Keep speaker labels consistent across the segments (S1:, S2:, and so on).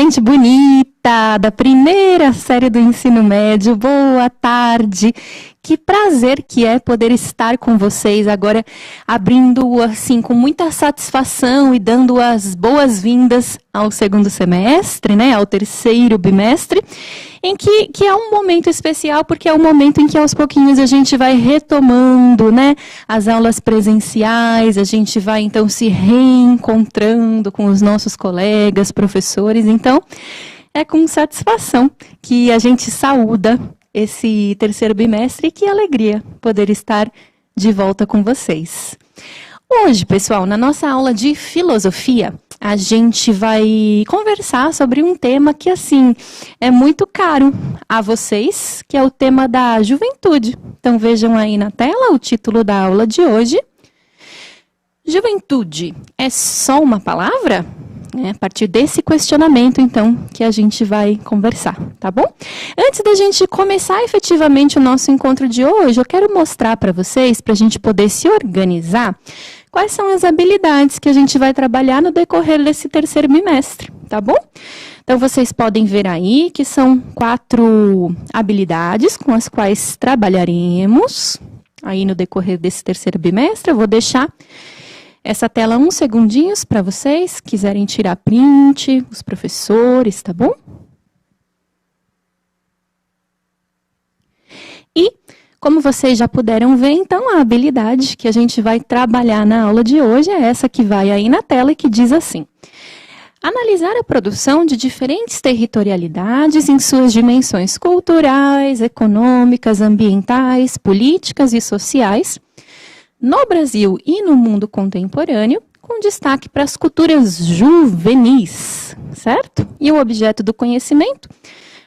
S1: gente bonita da primeira série do ensino médio, boa tarde. Que prazer que é poder estar com vocês agora, abrindo assim com muita satisfação e dando as boas-vindas ao segundo semestre, né, ao terceiro bimestre, em que é um momento especial, porque é um momento em que aos pouquinhos a gente vai retomando, né, as aulas presenciais, a gente vai então se reencontrando com os nossos colegas, professores. Então, é com satisfação que a gente saúda esse terceiro bimestre e que alegria poder estar de volta com vocês. Hoje, pessoal, na nossa aula de filosofia, a gente vai conversar sobre um tema que, assim, é muito caro a vocês, que é o tema da juventude. Então, vejam aí na tela o título da aula de hoje. Juventude é só uma palavra? É a partir desse questionamento, então, que a gente vai conversar, tá bom? Antes da gente começar efetivamente o nosso encontro de hoje, eu quero mostrar para vocês, para a gente poder se organizar, quais são as habilidades que a gente vai trabalhar no decorrer desse terceiro bimestre, tá bom? Então, vocês podem ver aí que são 4 habilidades com as quais trabalharemos aí no decorrer desse terceiro bimestre. Eu vou deixar essa tela uns segundinhos para vocês, quiserem tirar print, os professores, tá bom? E, como vocês já puderam ver, então, a habilidade que a gente vai trabalhar na aula de hoje é essa que vai aí na tela e que diz assim: analisar a produção de diferentes territorialidades em suas dimensões culturais, econômicas, ambientais, políticas e sociais, no Brasil e no mundo contemporâneo, com destaque para as culturas juvenis, certo? E o objeto do conhecimento,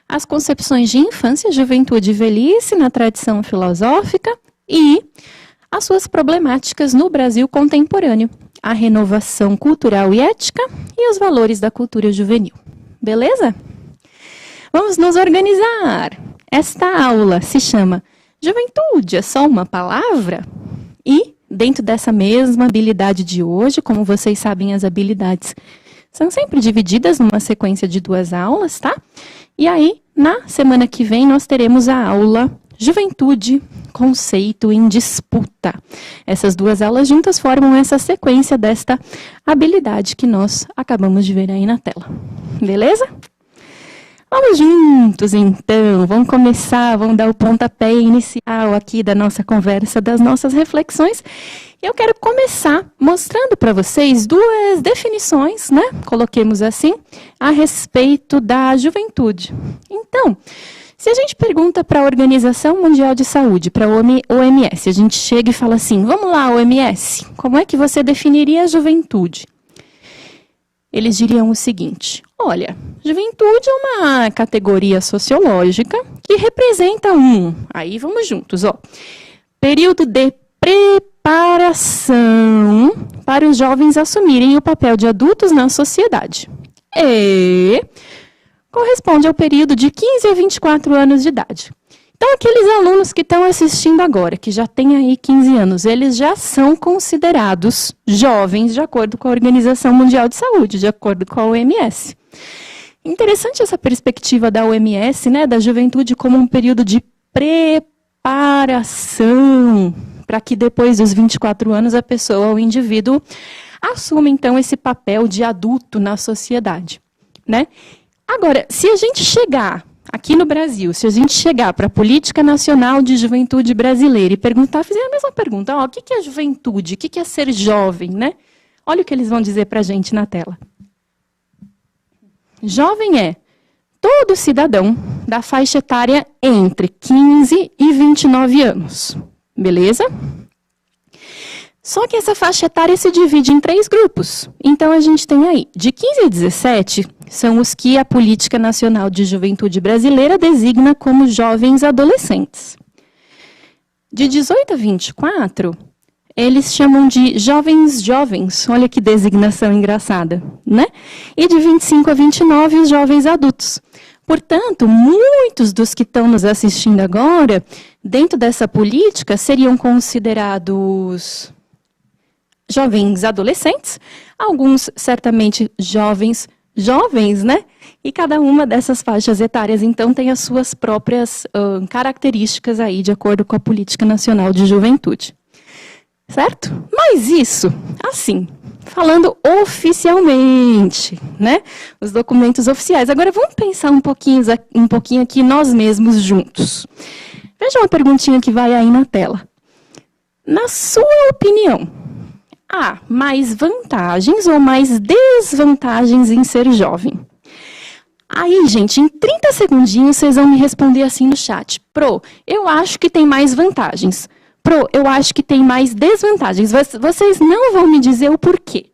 S1: as concepções de infância, juventude e velhice na tradição filosófica e as suas problemáticas no Brasil contemporâneo, a renovação cultural e ética e os valores da cultura juvenil. Beleza? Vamos nos organizar. Esta aula se chama Juventude é só uma palavra? E, dentro dessa mesma habilidade de hoje, como vocês sabem, as habilidades são sempre divididas numa sequência de 2 aulas, tá? E aí, na semana que vem, nós teremos a aula Juventude, Conceito em Disputa. Essas 2 aulas juntas formam essa sequência desta habilidade que nós acabamos de ver aí na tela. Beleza? Vamos juntos, então, vamos começar, vamos dar o pontapé inicial aqui da nossa conversa, das nossas reflexões. Eu quero começar mostrando para vocês 2 definições, né, coloquemos assim, a respeito da juventude. Então, se a gente pergunta para a Organização Mundial de Saúde, para a OMS, a gente chega e fala assim, vamos lá, OMS, como é que você definiria a juventude? Eles diriam o seguinte: olha, juventude é uma categoria sociológica que representa aí vamos juntos, ó, período de preparação para os jovens assumirem o papel de adultos na sociedade. E corresponde ao período de 15 a 24 anos de idade. Então, aqueles alunos que estão assistindo agora, que já têm aí 15 anos, eles já são considerados jovens, de acordo com a Organização Mundial de Saúde, de acordo com a OMS. Interessante essa perspectiva da OMS, né, da juventude como um período de preparação, para que depois dos 24 anos a pessoa, o indivíduo, assuma, então, esse papel de adulto na sociedade, né? Agora, se a gente chegar aqui no Brasil, se a gente chegar para a Política Nacional de Juventude Brasileira e perguntar, fizer a mesma pergunta, ó, o que é juventude, o que é ser jovem, né? Olha o que eles vão dizer para a gente na tela. Jovem é todo cidadão da faixa etária entre 15 e 29 anos, beleza? Só que essa faixa etária se divide em 3 grupos. Então, a gente tem aí, de 15 a 17, são os que a Política Nacional de Juventude Brasileira designa como jovens adolescentes. De 18 a 24, eles chamam de jovens, olha que designação engraçada, né? E de 25 a 29, os jovens adultos. Portanto, muitos dos que estão nos assistindo agora, dentro dessa política, seriam considerados jovens adolescentes, alguns certamente jovens jovens, né? E cada uma dessas faixas etárias, então, tem as suas próprias características aí, de acordo com a Política Nacional de Juventude. Certo? Mas isso, assim, falando oficialmente, né? Os documentos oficiais. Agora, vamos pensar um pouquinho aqui nós mesmos juntos. Veja uma perguntinha que vai aí na tela. Na sua opinião, há mais vantagens ou mais desvantagens em ser jovem? Aí, gente, em 30 segundinhos, vocês vão me responder assim no chat. Pro, eu acho que tem mais vantagens. Pro, eu acho que tem mais desvantagens. Vocês não vão me dizer o porquê.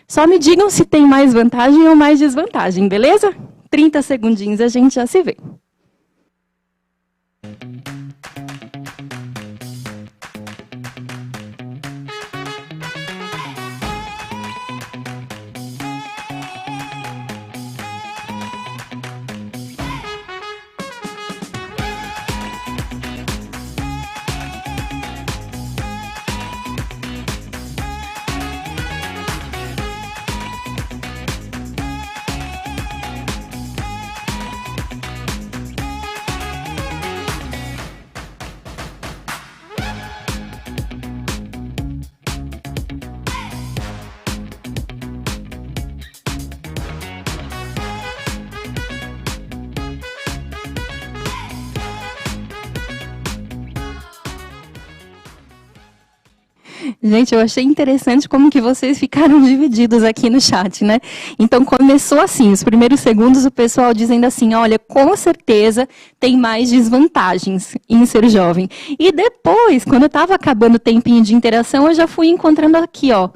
S1: Só me digam se tem mais vantagem ou mais desvantagem, beleza? 30 segundinhos, a gente já se vê. Gente, eu achei interessante como que vocês ficaram divididos aqui no chat, né? Então, começou assim, os primeiros segundos, o pessoal dizendo assim, olha, com certeza tem mais desvantagens em ser jovem. E depois, quando eu estava acabando o tempinho de interação, eu já fui encontrando aqui, ó.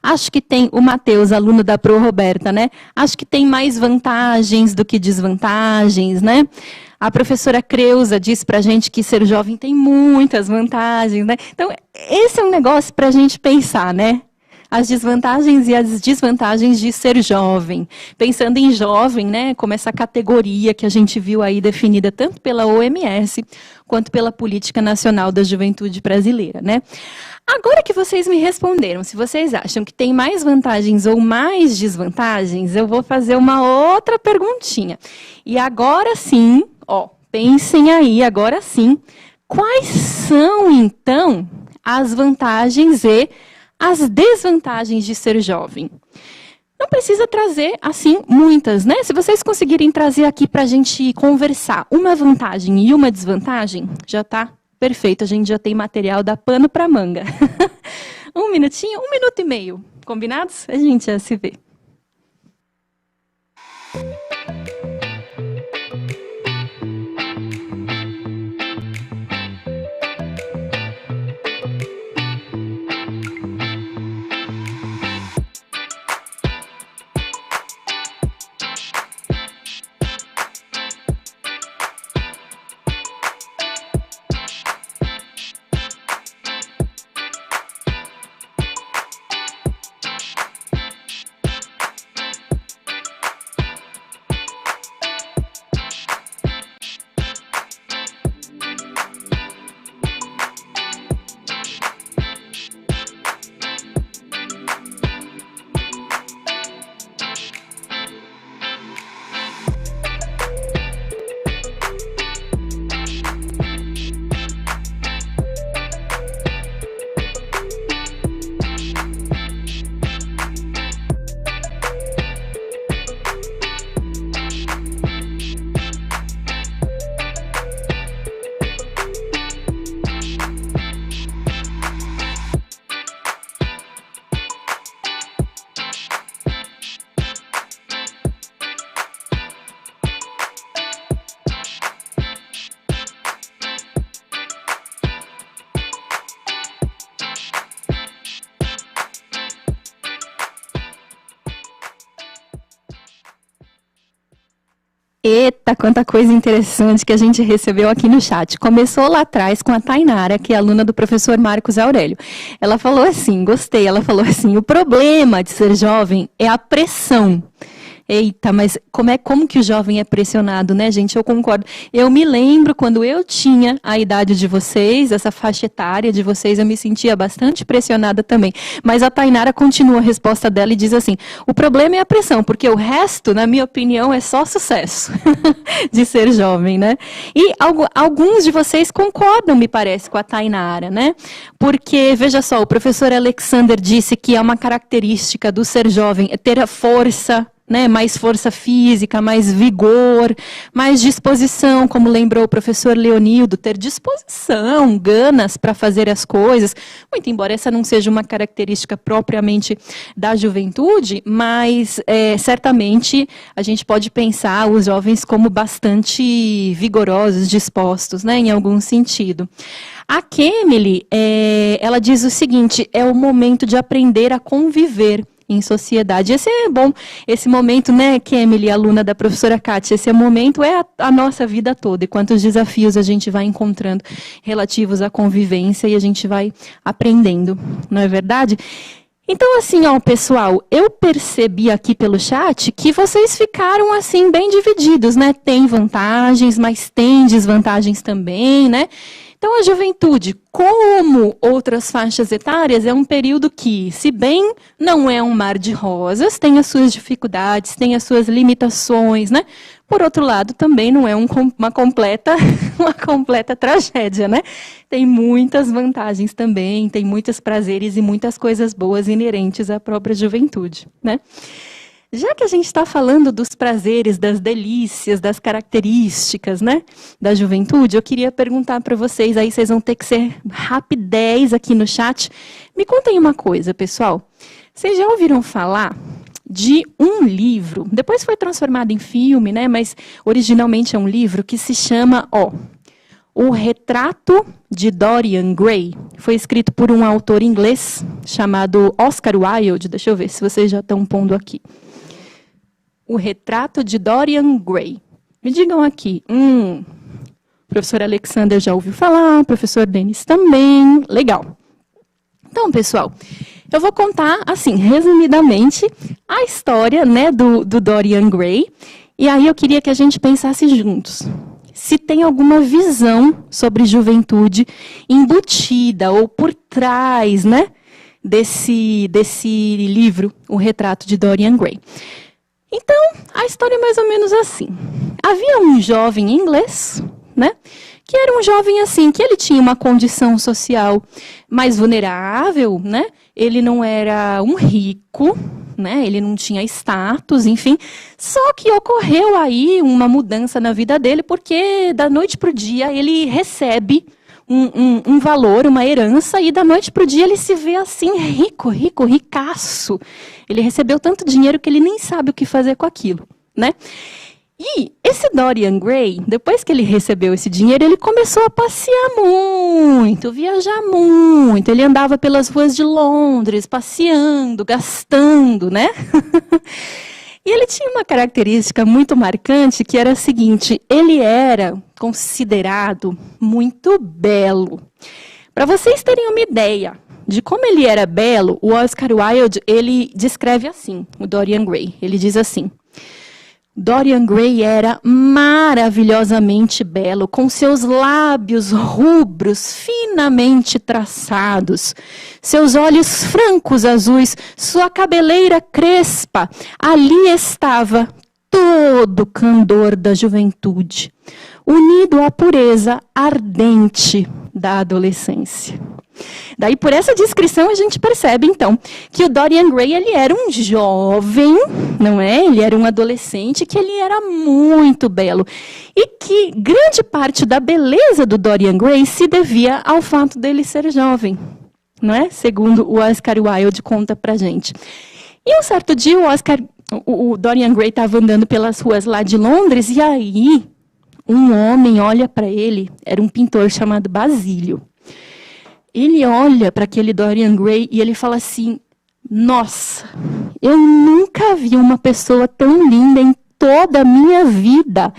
S1: Acho que tem o Matheus, aluno da Pro Roberta, né? Acho que tem mais vantagens do que desvantagens, né? A professora Creuza disse para a gente que ser jovem tem muitas vantagens, né? Então, esse é um negócio para a gente pensar, né? As desvantagens e as desvantagens de ser jovem. Pensando em jovem, né, como essa categoria que a gente viu aí definida tanto pela OMS quanto pela Política Nacional da Juventude Brasileira, né? Agora que vocês me responderam, se vocês acham que tem mais vantagens ou mais desvantagens, eu vou fazer uma outra perguntinha. E agora sim, ó, pensem aí, agora sim, quais são, então, as vantagens e as desvantagens de ser jovem? Não precisa trazer, assim, muitas, né? Se vocês conseguirem trazer aqui para a gente conversar uma vantagem e uma desvantagem, já está perfeito, a gente já tem material, dá pano para manga. Um minutinho, 1 minuto e meio. Combinados? A gente já se vê. Eita, quanta coisa interessante que a gente recebeu aqui no chat. Começou lá atrás com a Tainara, que é aluna do professor Marcos Aurélio. Ela falou assim, gostei, ela falou assim, o problema de ser jovem é a pressão Eita, mas como que o jovem é pressionado, né, gente? Eu concordo. Eu me lembro quando eu tinha a idade de vocês, essa faixa etária de vocês, eu me sentia bastante pressionada também. Mas a Tainara continua a resposta dela e diz assim, o problema é a pressão, porque o resto, na minha opinião, é só sucesso de ser jovem, né? E alguns de vocês concordam, me parece, com a Tainara, né? Porque, veja só, o professor Alexander disse que é uma característica do ser jovem é ter a força, né, mais força física, mais vigor, mais disposição, como lembrou o professor Leonildo, ter disposição, ganas para fazer as coisas, muito embora essa não seja uma característica propriamente da juventude, mas certamente a gente pode pensar os jovens como bastante vigorosos, dispostos, né, em algum sentido. A Kemily, ela diz o seguinte, é o momento de aprender a conviver em sociedade. Esse é bom, esse momento, né, Kemily, aluna da professora Kátia, esse momento é a nossa vida toda, e quantos desafios a gente vai encontrando relativos à convivência e a gente vai aprendendo, não é verdade? Então, assim, ó, pessoal, eu percebi aqui pelo chat que vocês ficaram, assim, bem divididos, né? Tem vantagens, mas tem desvantagens também, né? Então, a juventude, como outras faixas etárias, é um período que, se bem não é um mar de rosas, tem as suas dificuldades, tem as suas limitações, né? Por outro lado, também não é uma completa tragédia, né? Tem muitas vantagens também, tem muitos prazeres e muitas coisas boas inerentes à própria juventude, né? Já que a gente está falando dos prazeres, das delícias, das características, né, da juventude, eu queria perguntar para vocês, aí vocês vão ter que ser rapidez aqui no chat. Me contem uma coisa, pessoal. Vocês já ouviram falar de um livro, depois foi transformado em filme, né, mas originalmente é um livro que se chama, O Retrato de Dorian Gray. Foi escrito por um autor inglês chamado Oscar Wilde. Deixa eu ver se vocês já estão pondo aqui. O Retrato de Dorian Gray. Me digam aqui. O professor Alexander já ouviu falar, o professor Denis também. Legal. Então, pessoal, eu vou contar, assim, resumidamente, a história, né, do Dorian Gray. E aí eu queria que a gente pensasse juntos. Se tem alguma visão sobre juventude embutida ou por trás, né, desse livro, O Retrato de Dorian Gray. Então, a história é mais ou menos assim. Havia um jovem inglês, né, que era um jovem assim, que ele tinha uma condição social mais vulnerável, né, ele não era um rico, né, ele não tinha status, enfim, só que ocorreu aí uma mudança na vida dele, porque da noite para o dia ele recebe um valor, uma herança, e da noite para o dia ele se vê assim, ricaço. Ele recebeu tanto dinheiro que ele nem sabe o que fazer com aquilo, né? E esse Dorian Gray, depois que ele recebeu esse dinheiro, ele começou a passear muito, viajar muito. Ele andava pelas ruas de Londres, passeando, gastando, né? E ele tinha uma característica muito marcante, que era a seguinte, ele era considerado muito belo. Para vocês terem uma ideia de como ele era belo, o Oscar Wilde, ele descreve assim, o Dorian Gray. Ele diz assim, Dorian Gray era maravilhosamente belo, com seus lábios rubros, finamente traçados, seus olhos francos azuis, sua cabeleira crespa. Ali estava todo o candor da juventude, unido à pureza ardente da adolescência. Daí, por essa descrição, a gente percebe, então, que o Dorian Gray, ele era um jovem, não é? Ele era um adolescente, que ele era muito belo. E que grande parte da beleza do Dorian Gray se devia ao fato dele ser jovem, não é? Segundo o Oscar Wilde conta pra gente. E um certo dia, o Dorian Gray estava andando pelas ruas lá de Londres, e aí um homem olha para ele, era um pintor chamado Basílio. Ele olha para aquele Dorian Gray e ele fala assim, nossa, eu nunca vi uma pessoa tão linda em toda a minha vida.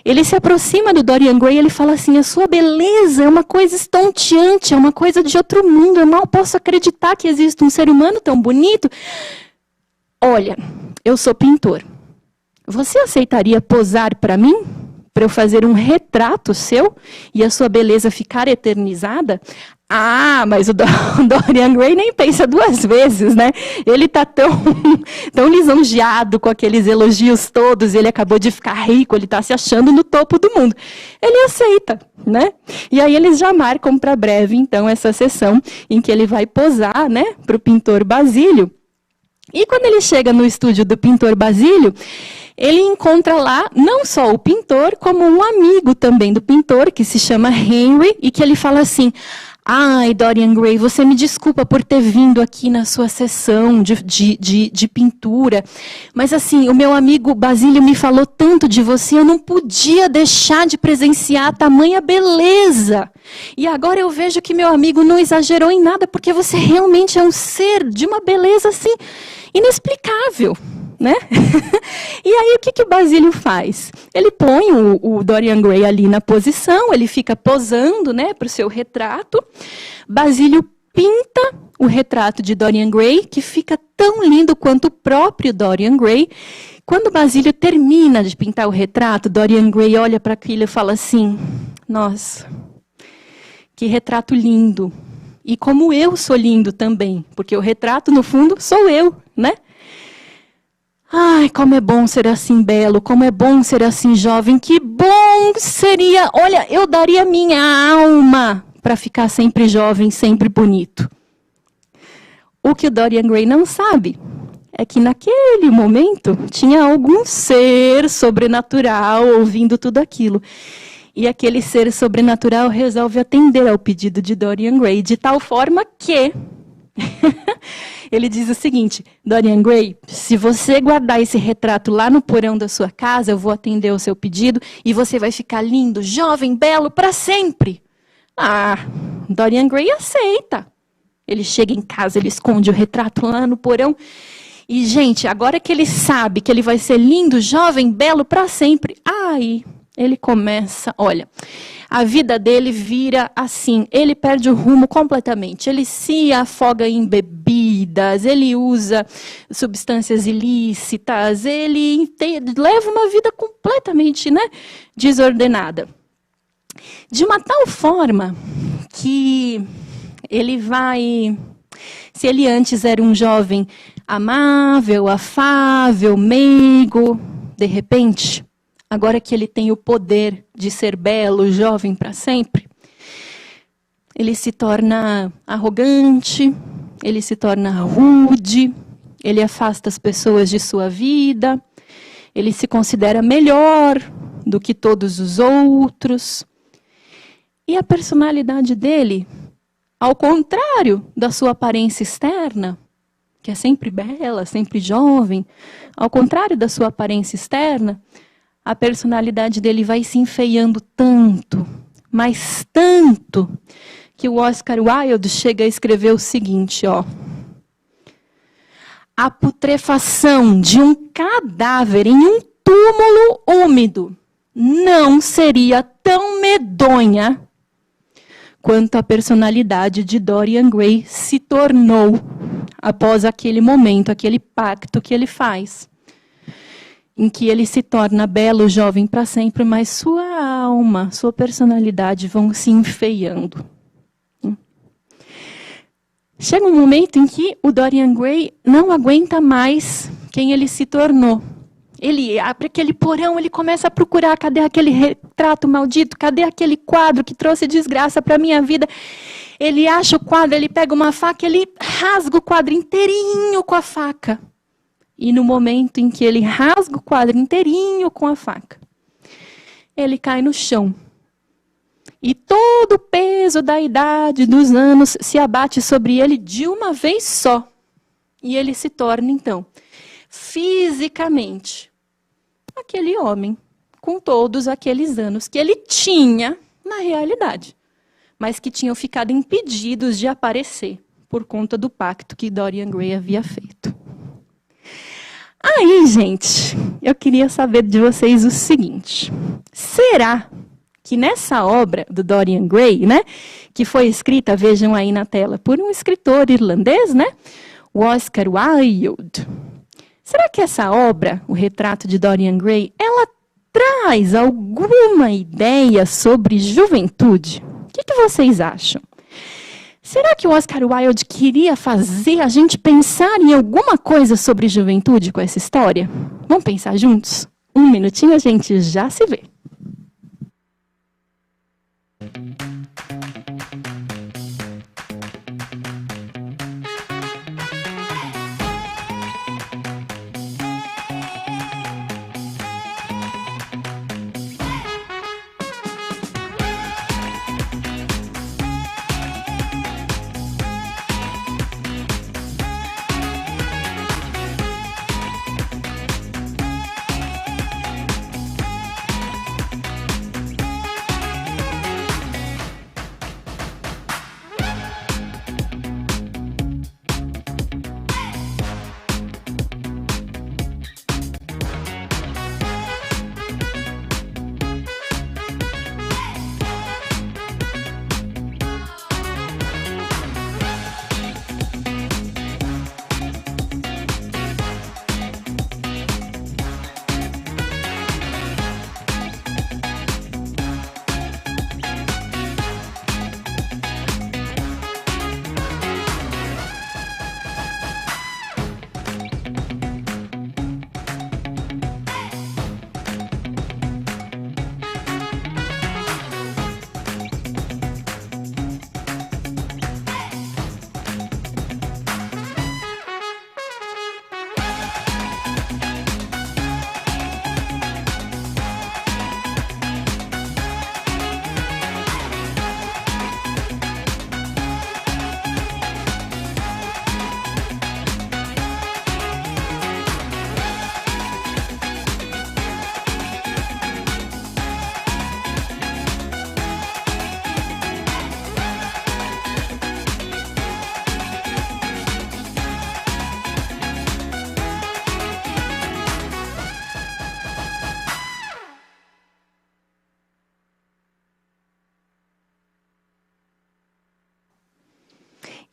S1: Ele se aproxima do Dorian Gray e ele fala assim, a sua beleza é uma coisa estonteante, é uma coisa de outro mundo, eu mal posso acreditar que existe um ser humano tão bonito. Olha, eu sou pintor, você aceitaria posar para mim? Para eu fazer um retrato seu e a sua beleza ficar eternizada? Ah, mas o Dorian Gray nem pensa duas vezes, né? Ele está tão lisonjeado com aqueles elogios todos, ele acabou de ficar rico, ele está se achando no topo do mundo. Ele aceita, né? E aí eles já marcam para breve, então, essa sessão em que ele vai posar, né, para o pintor Basílio. E quando ele chega no estúdio do pintor Basílio, ele encontra lá não só o pintor, como um amigo também do pintor, que se chama Henry, e que ele fala assim: ai, Dorian Gray, você me desculpa por ter vindo aqui na sua sessão de pintura, mas assim, o meu amigo Basílio me falou tanto de você, eu não podia deixar de presenciar tamanha beleza. E agora eu vejo que meu amigo não exagerou em nada, porque você realmente é um ser de uma beleza assim, inexplicável. Né? E aí o que o Basílio faz? Ele põe o Dorian Gray ali na posição, ele fica posando, né, para o seu retrato. Basílio pinta o retrato de Dorian Gray, que fica tão lindo quanto o próprio Dorian Gray. Quando Basílio termina de pintar o retrato, Dorian Gray olha para aquilo e fala assim: nossa, que retrato lindo. E como eu sou lindo também, porque o retrato, no fundo, sou eu, né? Ai, como é bom ser assim belo, como é bom ser assim jovem, que bom seria, olha, eu daria minha alma para ficar sempre jovem, sempre bonito. O que o Dorian Gray não sabe é que naquele momento tinha algum ser sobrenatural ouvindo tudo aquilo. E aquele ser sobrenatural resolve atender ao pedido de Dorian Gray, de tal forma que ele diz o seguinte: Dorian Gray, se você guardar esse retrato lá no porão da sua casa, eu vou atender o seu pedido e você vai ficar lindo, jovem, belo, para sempre. Ah, Dorian Gray aceita. Ele chega em casa, ele esconde o retrato lá no porão. E, gente, agora que ele sabe que ele vai ser lindo, jovem, belo, para sempre, aí ele começa, olha, a vida dele vira assim, ele perde o rumo completamente, ele se afoga em bebidas, ele usa substâncias ilícitas, ele leva uma vida completamente, né, desordenada. De uma tal forma que ele vai, se ele antes era um jovem amável, afável, meigo, de repente, agora que ele tem o poder de ser belo, jovem para sempre, ele se torna arrogante, ele se torna rude, ele afasta as pessoas de sua vida, ele se considera melhor do que todos os outros. E a personalidade dele, ao contrário da sua aparência externa, que é sempre bela, sempre jovem, ao contrário da sua aparência externa, a personalidade dele vai se enfeiando tanto, mas tanto, que o Oscar Wilde chega a escrever o seguinte, ó: a putrefação de um cadáver em um túmulo úmido não seria tão medonha quanto a personalidade de Dorian Gray se tornou após aquele momento, aquele pacto que ele faz, em que ele se torna belo, jovem para sempre, mas sua alma, sua personalidade vão se enfeiando. Chega um momento em que o Dorian Gray não aguenta mais quem ele se tornou. Ele abre aquele porão, ele começa a procurar, cadê aquele retrato maldito, cadê aquele quadro que trouxe desgraça para a minha vida? Ele acha o quadro, ele pega uma faca, ele rasga o quadro inteirinho com a faca. E no momento em que ele rasga o quadro inteirinho com a faca, ele cai no chão. E todo o peso da idade, dos anos, se abate sobre ele de uma vez só. E ele se torna, então, fisicamente, aquele homem com todos aqueles anos que ele tinha na realidade, mas que tinham ficado impedidos de aparecer por conta do pacto que Dorian Gray havia feito. Aí, gente, eu queria saber de vocês o seguinte: será que nessa obra do Dorian Gray, né, que foi escrita, vejam aí na tela, por um escritor irlandês, né, o Oscar Wilde, Será que essa obra, o retrato de Dorian Gray, ela traz alguma ideia sobre juventude? O que vocês acham? Será que o Oscar Wilde queria fazer a gente pensar em alguma coisa sobre juventude com essa história? Vamos pensar juntos? Um minutinho, a gente já se vê.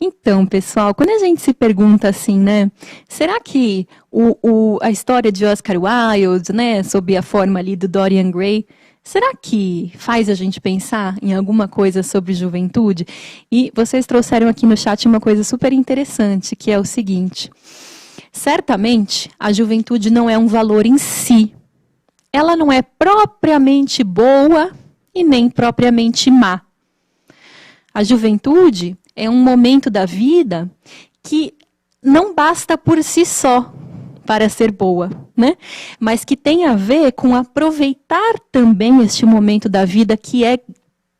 S1: Então, pessoal, quando a gente se pergunta assim, né, será que a história de Oscar Wilde, né, sob a forma ali do Dorian Gray, será que faz a gente pensar em alguma coisa sobre juventude? E vocês trouxeram aqui no chat uma coisa super interessante, que é o seguinte: certamente a juventude não é um valor em si. Ela não é propriamente boa e nem propriamente má. A juventude é um momento da vida que não basta por si só para ser boa, né? Mas que tem a ver com aproveitar também este momento da vida que é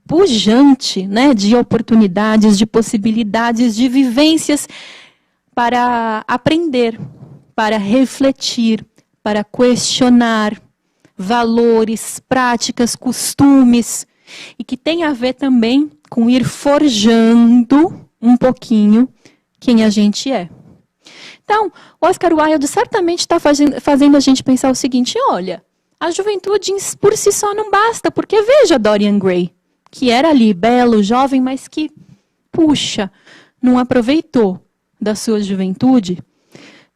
S1: pujante, né? De oportunidades, de possibilidades, de vivências para aprender, para refletir, para questionar valores, práticas, costumes, e que tem a ver também com ir forjando um pouquinho quem a gente é. Então, o Oscar Wilde certamente está fazendo a gente pensar o seguinte: olha, a juventude por si só não basta, porque veja Dorian Gray, que era ali belo, jovem, mas que, puxa, não aproveitou da sua juventude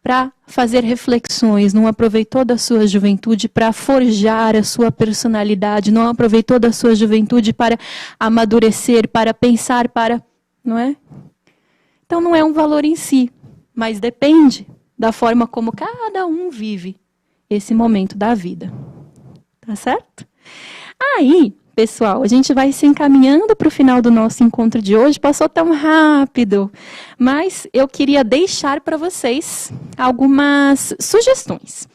S1: para fazer reflexões, não aproveitou da sua juventude para forjar a sua personalidade, não aproveitou da sua juventude para amadurecer, para pensar, não é? Então não é um valor em si, mas depende da forma como cada um vive esse momento da vida. Tá certo? Aí, pessoal, a gente vai se encaminhando para o final do nosso encontro de hoje. Passou tão rápido, mas eu queria deixar para vocês algumas sugestões.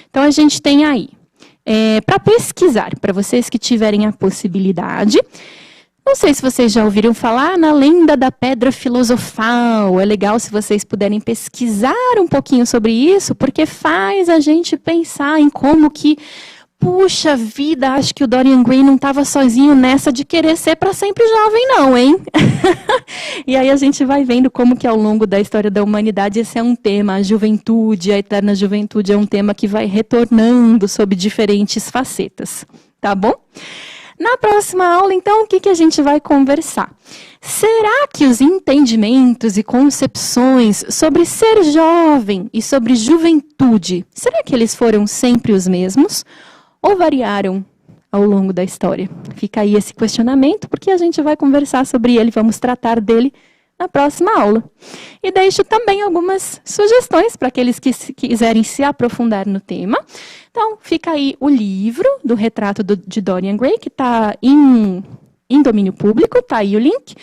S1: Então, a gente tem aí, para pesquisar, para vocês que tiverem a possibilidade. Não sei se vocês já ouviram falar na lenda da pedra filosofal. É legal se vocês puderem pesquisar um pouquinho sobre isso, porque faz a gente pensar em como que, puxa vida, acho que o Dorian Gray não estava sozinho nessa de querer ser para sempre jovem não, hein? E aí a gente vai vendo como que ao longo da história da humanidade esse é um tema, a juventude, a eterna juventude é um tema que vai retornando sob diferentes facetas, tá bom? Na próxima aula, então, o que a gente vai conversar? Será que os entendimentos e concepções sobre ser jovem e sobre juventude, será que eles foram sempre os mesmos ou variaram ao longo da história? Fica aí esse questionamento, porque a gente vai conversar sobre ele, vamos tratar dele na próxima aula. E deixo também algumas sugestões para aqueles que quiserem se aprofundar no tema. Então, fica aí o livro do retrato de Dorian Gray, que está em domínio público, está aí o link.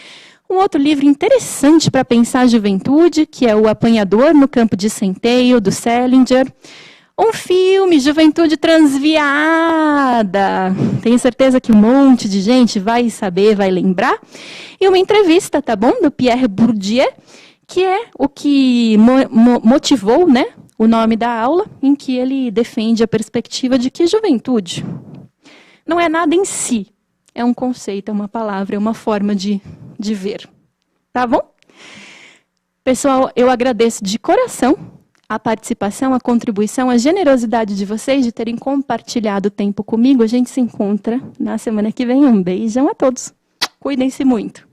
S1: Um outro livro interessante para pensar a juventude, que é O Apanhador no Campo de Centeio, do Salinger. Um filme, Juventude Transviada. Tenho certeza que um monte de gente vai saber, vai lembrar. E uma entrevista, tá bom? Do Pierre Bourdieu, que é o que motivou, né, o nome da aula, em que ele defende a perspectiva de que juventude não é nada em si. É um conceito, é uma palavra, é uma forma de ver. Tá bom? Pessoal, eu agradeço de coração a participação, a contribuição, a generosidade de vocês de terem compartilhado o tempo comigo. A gente se encontra na semana que vem. Um beijão a todos. Cuidem-se muito.